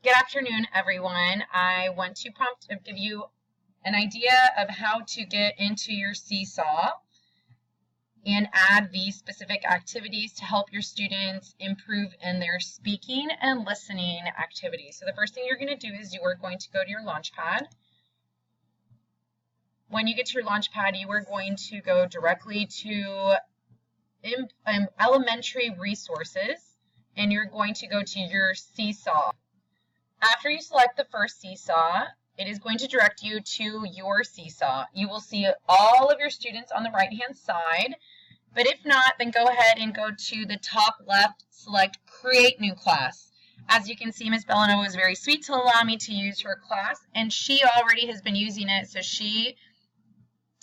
Good afternoon, everyone. I want to give you an idea of how to get into your SEESAW and add these specific activities to help your students improve in their speaking and listening activities. So the first thing you're going to do is you are going to go to your Launchpad. When you get to your Launchpad, you are going to go directly to elementary resources, and you're going to go to your SEESAW. After you select the first SEESAW, it is going to direct you to your SEESAW. You will see all of your students on the right-hand side, but if not, then go ahead and go to the top left, select Create New Class. As you can see, Ms. Bellano was very sweet to allow me to use her class, and she already has been using it, so she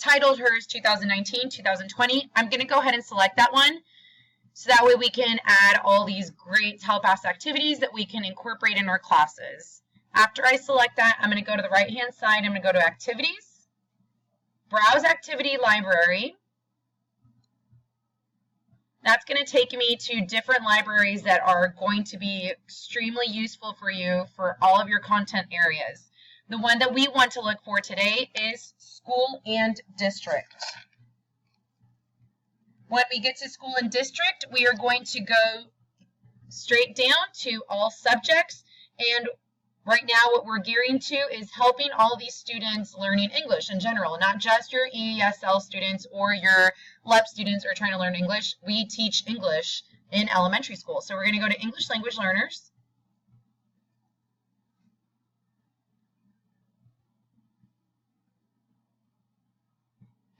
titled hers 2019-2020. I'm going to go ahead and select that one, so that way we can add all these great Telpas activities that we can incorporate in our classes. After I select that, I'm going to go to the right-hand side. I'm going to go to Activities, Browse Activity Library. That's going to take me to different libraries that are going to be extremely useful for you for all of your content areas. The one that we want to look for today is School and District. When we get to School and District, we are going to go straight down to all subjects, and right now what we're gearing to is helping all these students learning English in general, not just your ESL students or your LEP students who are trying to learn English. We teach English in elementary school. So we're going to go to English Language Learners.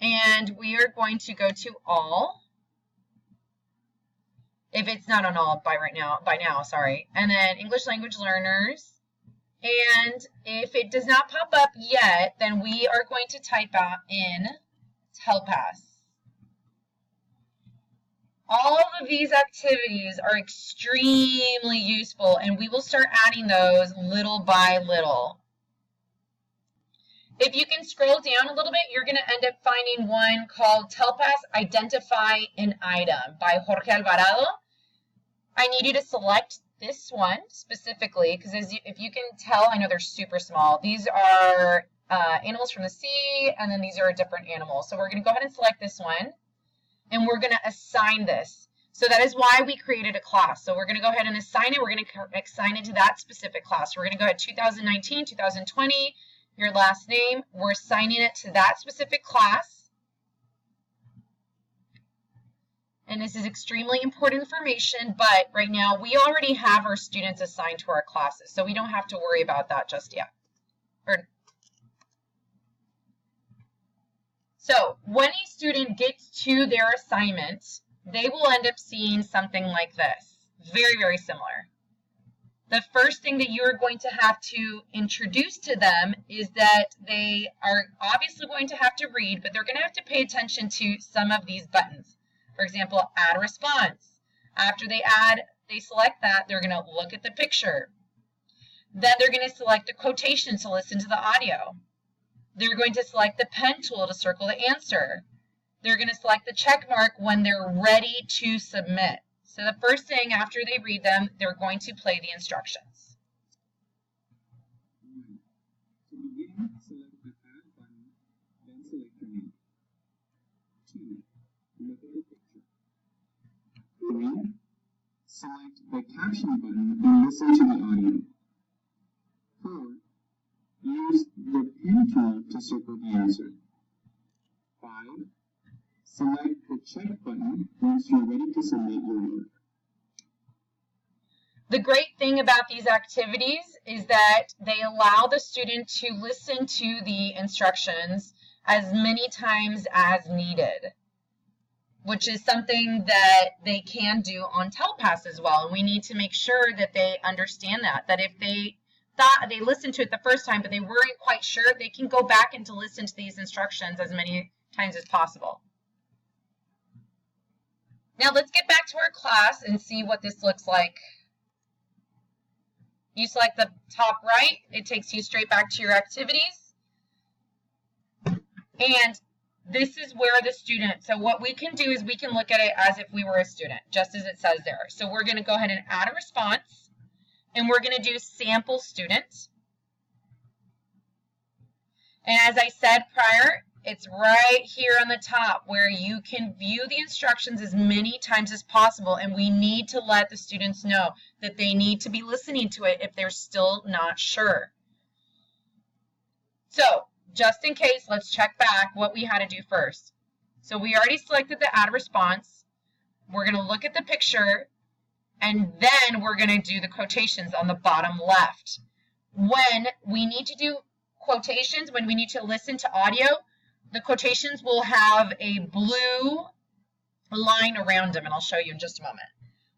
And we are going to go to all. If it's not on all by now, sorry. And then English Language Learners. And if it does not pop up yet, then we are going to type out in Telpas. All of these activities are extremely useful, and we will start adding those little by little. If you can scroll down a little bit, you're going to end up finding one called Telpas Identify an Item by Jorge Alvarado. I need you to select this one specifically because if you can tell, I know they're super small. These are animals from the sea, and then these are different animals. So we're going to go ahead and select this one, and we're going to assign this. So that is why we created a class. So we're going to go ahead and assign it. We're going to assign it to that specific class. We're going to go ahead 2019, 2020, your last name. We're assigning it to that specific class. And this is extremely important information, but right now we already have our students assigned to our classes, so we don't have to worry about that just yet. So when a student gets to their assignment, they will end up seeing something like this. Very, very similar. The first thing that you're going to have to introduce to them is that they are obviously going to have to read, but they're going to have to pay attention to some of these buttons. For example, add a response. After they select that, they're going to look at the picture. Then they're going to select the quotation to listen to the audio. They're going to select the pen tool to circle the answer. They're going to select the check mark when they're ready to submit. So the first thing after they read them, they're going to play the instructions. To begin, select the Add button, then select your name. 2. Look at the picture. 3. Select the Caption button and listen to the audio. 4. Use the pen tool to circle the answer. 5. Select the Check button once you're ready to submit your work. The great thing about these activities is that they allow the student to listen to the instructions as many times as needed, which is something that they can do on Telpas as well. And we need to make sure that they understand that if they thought they listened to it the first time, but they weren't quite sure, they can go back and to listen to these instructions as many times as possible. Now let's get back to our class and see what this looks like. You select the top right, it takes you straight back to your activities. And this is where the student, so what we can do is we can look at it as if we were a student, just as it says there. So we're going to go ahead and add a response. and we're going to do sample student. And as I said prior, it's right here on the top where you can view the instructions as many times as possible, and we need to let the students know that they need to be listening to it if they're still not sure. So, just in case, let's check back what we had to do first. So we already selected the add response. We're going to look at the picture, and then we're going to do the quotations on the bottom left. When we need to do quotations, when we need to listen to audio, the quotations will have a blue line around them, and I'll show you in just a moment.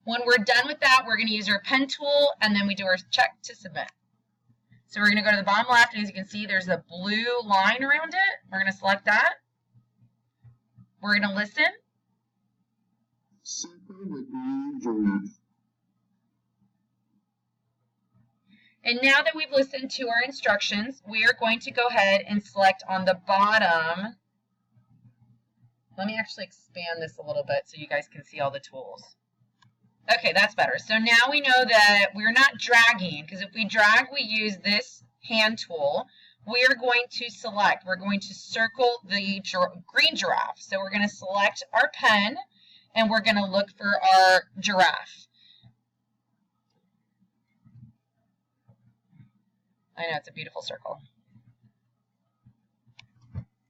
When we're done with that, we're going to use our pen tool, and then we do our check to submit. So we're going to go to the bottom left, and as you can see, there's a blue line around it. We're going to select that. We're going to listen. Circle the green giraffe. And now that we've listened to our instructions, we are going to go ahead and select on the bottom. Let me actually expand this a little bit so you guys can see all the tools. Okay, that's better. So now we know that we're not dragging, because if we drag, we use this hand tool. We are going to select, we're going to circle the green giraffe. So we're going to select our pen, and we're going to look for our giraffe. I know, it's a beautiful circle.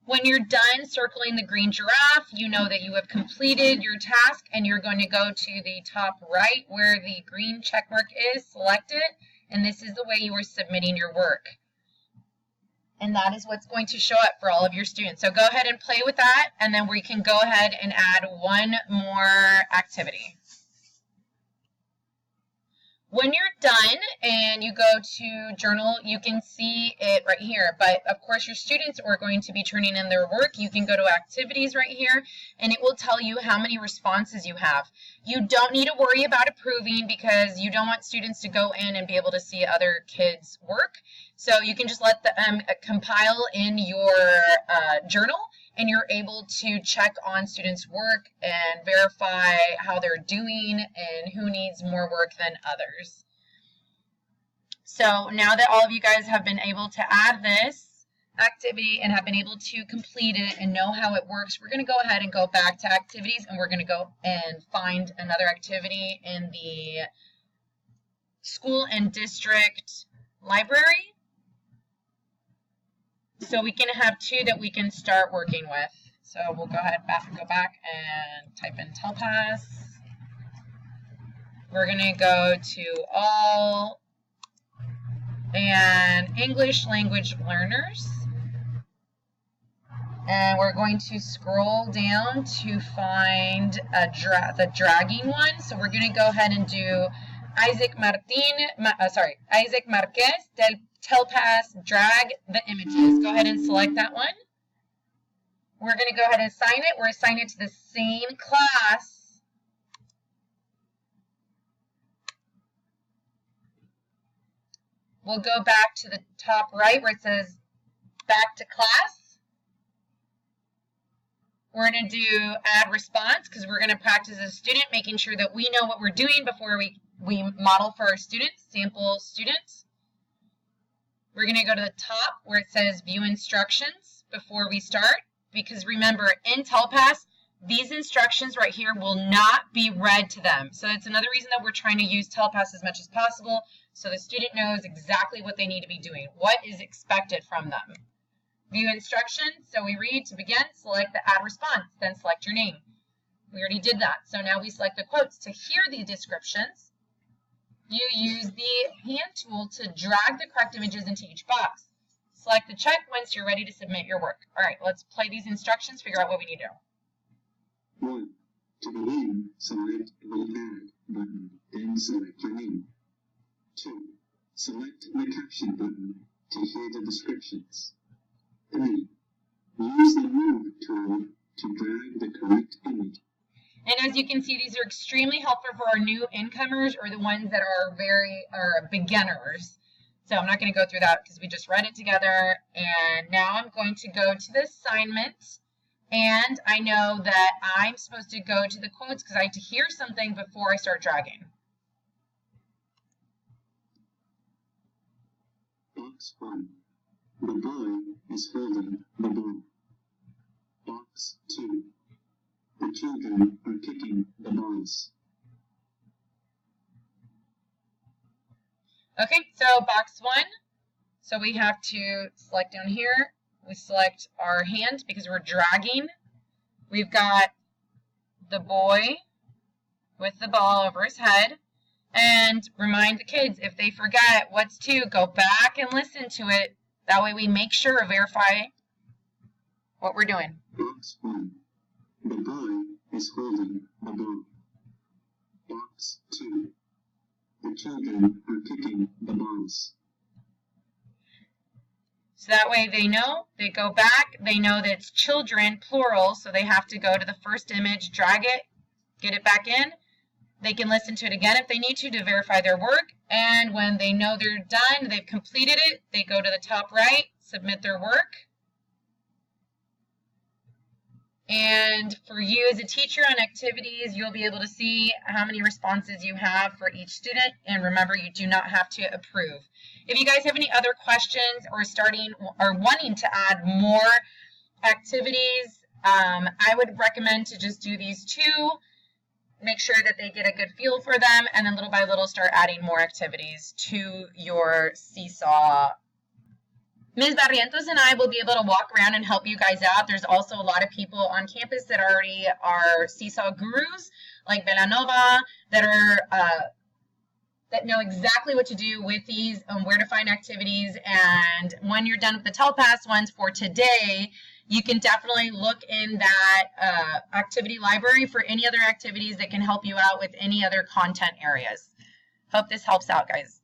When you're done circling the green giraffe, you know that you have completed your task, and you're going to go to the top right where the green check mark is, select it, and this is the way you are submitting your work. And that is what's going to show up for all of your students. So go ahead and play with that, and then we can go ahead and add one more activity. When you're done and you go to journal, you can see it right here. But of course, your students are going to be turning in their work. You can go to activities right here, and it will tell you how many responses you have. You don't need to worry about approving because you don't want students to go in and be able to see other kids' work. So you can just let them compile in your journal, and you're able to check on students' work and verify how they're doing and who needs more work than others. So now that all of you guys have been able to add this activity and have been able to complete it and know how it works, we're going to go ahead and go back to activities, and we're going to go and find another activity in the school and district library. So we can have two that we can start working with. So we'll go ahead and go back and type in Telpas. We're going to go to all and English language learners. And we're going to scroll down to find the dragging one. So we're going to go ahead and do Isaac Marquez Telpas, drag the images. Go ahead and select that one. We're going to go ahead and assign it. We're assigning it to the same class. We'll go back to the top right where it says back to class. We're going to do add response because we're going to practice as a student, making sure that we know what we're doing before we model for our students, sample students. We're going to go to the top where it says view instructions before we start, because remember, in Telpas, these instructions right here will not be read to them. So that's another reason that we're trying to use Telpas as much as possible, so the student knows exactly what they need to be doing, what is expected from them. View instructions, so we read to begin, select the add response, then select your name. We already did that. So now we select the quotes. To hear the descriptions, you use the hand tool to drag the correct images into each box. Select the check once you're ready to submit your work. All right, let's play these instructions, figure out what we need to do. 1. To begin, select the Add button, then select your name. 2. Select the Caption button to hear the descriptions. 3. Use the Move tool to drag the correct image. And as you can see, these are extremely helpful for our new incomers or the ones that are beginners. So I'm not going to go through that because we just read it together. And now I'm going to go to the assignment. And I know that I'm supposed to go to the quotes because I have to hear something before I start dragging. Box 1. The boy is holding the ball. Box 2. The children are kicking the balls. Okay, so box 1. So we have to select down here. We select our hand because we're dragging. We've got the boy with the ball over his head. And remind the kids, if they forget what's 2, go back and listen to it. That way we make sure to verify what we're doing. Box 1. The boy is holding the ball. Box 2. The children are kicking the balls. So that way they know, they go back, they know that it's children, plural, so they have to go to the first image, drag it, get it back in. They can listen to it again if they need to verify their work. And when they know they're done, they've completed it, they go to the top right, submit their work. And for you as a teacher on activities, you'll be able to see how many responses you have for each student. And remember, you do not have to approve. If you guys have any other questions or wanting to add more activities, I would recommend to just do these 2. Make sure that they get a good feel for them, and then little by little start adding more activities to your SEESAW. Ms. Barrientos and I will be able to walk around and help you guys out. There's also a lot of people on campus that already are SEESAW gurus, like Belanova, that know exactly what to do with these and where to find activities. And when you're done with the Telpas ones for today, you can definitely look in that activity library for any other activities that can help you out with any other content areas. Hope this helps out, guys.